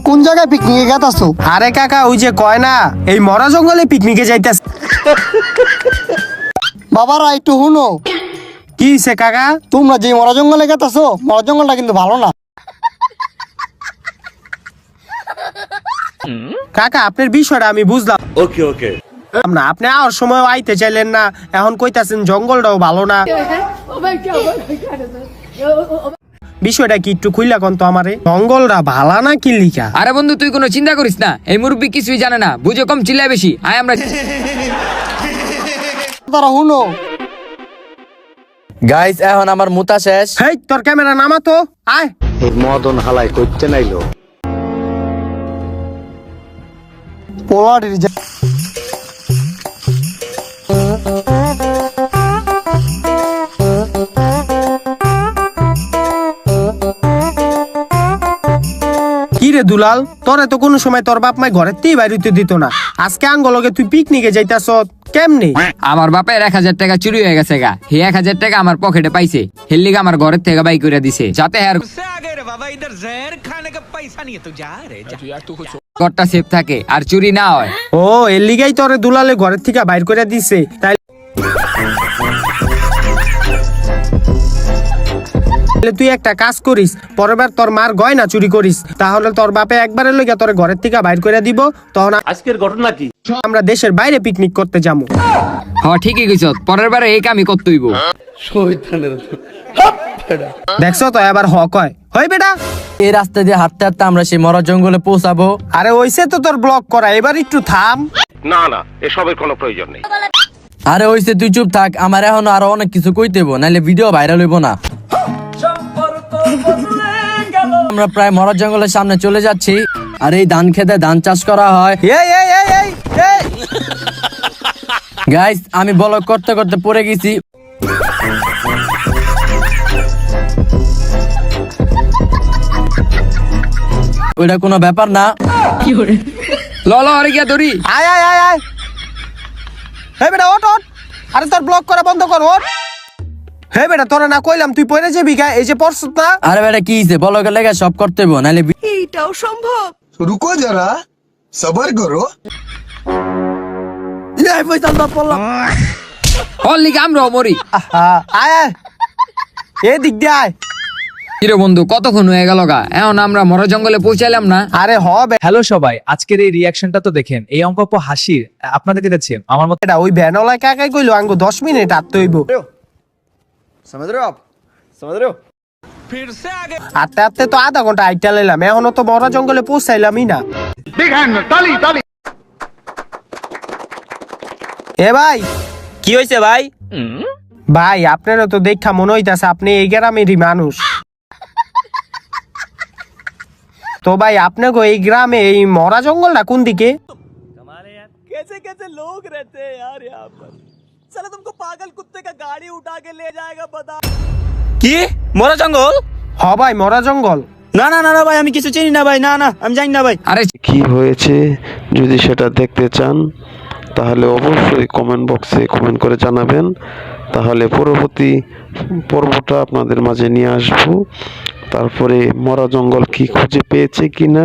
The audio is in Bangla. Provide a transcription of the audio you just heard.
কোন জায়গায় পিকনিকে গেতাছো? আরে কাকা ওই যে কয় না এই মরা জঙ্গলে পিকনিকে যাইতাছে। বাবারা একটু শুনো, কি হইছে কাকা? তোমরা যে মরা জঙ্গলে গেতাছো, মরা জঙ্গলটা কিন্তু ভালো না। কাকা আপনার বিষয়টা আমি বুঝলাম। ওকে ওকে না, আপনি আর সময় আইতে চাইলেন না, এখন কইতাছেন জঙ্গলটাও ভালো না। বিষয়টা কি একটু খুইলা কোন তো আমারে, জঙ্গলটা ভালো না কি লিখা? আরে বন্ধু তুই কোনো চিন্তা করিস না, এই মুরব্বী কিছুই জানে না, বুঝে কম চিল্লায় বেশি। আয় আমরা তারা শুনো, গাইস এখন আমার মুতা শেষ। হেই তোর ক্যামেরা নামা তো, আয়। মদন হালাই করতে নাইলো পোলাটির কি রে দুলাল, তোরে তো কোনো সময় তোর বাপ মাই ঘরের তেই বাইরে দিত না, আজকে আঙ্গলকে তুই পিকনিকে যাইতাছ কেমনে? আমার বাপের 1000 টাকা চুরি হয়ে গেছে গা, হে 1000 টাকা আমার পকেটে পাইছে, হেললিগা আমার ঘরের থেকে বাই করে দিছে যাতে আর ঘরটা সেফ থাকে আর চুরি না হয়। ও এর লিগাই তোরে দুলালে ঘরের থেকে বাইর করে দিছে। তাই তুই একটা কাজ করিস, পরের বার তোর মার গয়না চুরি করিস, তাহলে তোর বাপে একবারের লইগা তোর ঘরের থেকে বাইর করে দিব, তখন আজকের ঘটনা কি? আমরা দেশের বাইরে পিকনিক করতে যাবো। হ ঠিকই কইছ, পরের বারে এই কামই করতে হইব। দেখছো তো এবার হ কয়, হই বেটা। এই রাস্তা দিয়ে হাঁটতে হাঁটতে আমরা সেই মরা জঙ্গলে পৌঁছাবো। আরে ওইসে তো তোর ব্লক করা, এবার একটু থাম। না না, এসবের কোনো প্রয়োজন নেই। আরে হইছে তুই চুপ থাক, আমার এখনো আরো অনেক কিছু কইতে হইব, নাইলে ভিডিও ভাইরাল হইব না। আমরা প্রায় মরা জঙ্গলের সামনে চলে যাচ্ছি, আর এই ধান খেতে ধান চাষ করা হয়। এই এই এই এই এই গাইস আমি ব্লগ করতে করতে পড়ে গেছি। ওইটা কোনো ব্যাপার না। ল ল আরে গিয়া ধরি। আয় আয় আয় আয়, হে বেটা ওঠ ওঠ, আরে তোর ব্লক করা বন্ধ কর, ওঠ। হে বেটা তোরা না কইলাম তুই পড়ে যাবি গা, এই যে পড়ছত না। আরে বেটা কি হইছে, ব্লগের লেগে সব করতে হইব, নাইলে रुको जरा सबर करो। ওর লিগে আমরাও মরি। আহা, আয় আয়, এই দিক দিয়ে আয়। কিরে বন্ধু কতক্ষণ হয়ে গেল গা, এখন আমরা মরা জঙ্গলে পৌঁছাইলাম না। আরে হবে হ্যালো সবাই, আজকের এই রিয়াকশনটা তো দেখেন, এই অঙ্ক হাসির আপনাদের কেটেছে আমার মতে। এটা ওই ভ্যানওয়ালা কাকাই কইলো আঙ্গো 10 মিনিট আটতে হইব। আটতে আটতে তো আধা ঘন্টা আইটা লাইলাম, এখনো তো মরা জঙ্গলে পৌঁছাইলামই না। এ ভাই, কি হয়েছে ভাই? ভাই আপনারও তো দেখা মনে হইতাছে আপনি এই গ্রামেরই মানুষ। তো ভাই আপনাকে এই গ্রামে এই মরা জঙ্গলটা কোন দিকে? কি মরা জঙ্গল? হ ভাই মরা জঙ্গল। না না না না ভাই, আমি কিছু চিনি না ভাই, না না আমি জানি না ভাই। আরে কি হয়েছে যদি সেটা দেখতে চান তাহলে অবশ্যই কমেন্ট বক্সে কমেন্ট করে জানাবেন, তাহলে পরবর্তী পর্বটা আপনাদের মাঝে নিয়ে আসবো। তারপরে মরা জঙ্গল কি খুঁজে পেয়েছে কিনা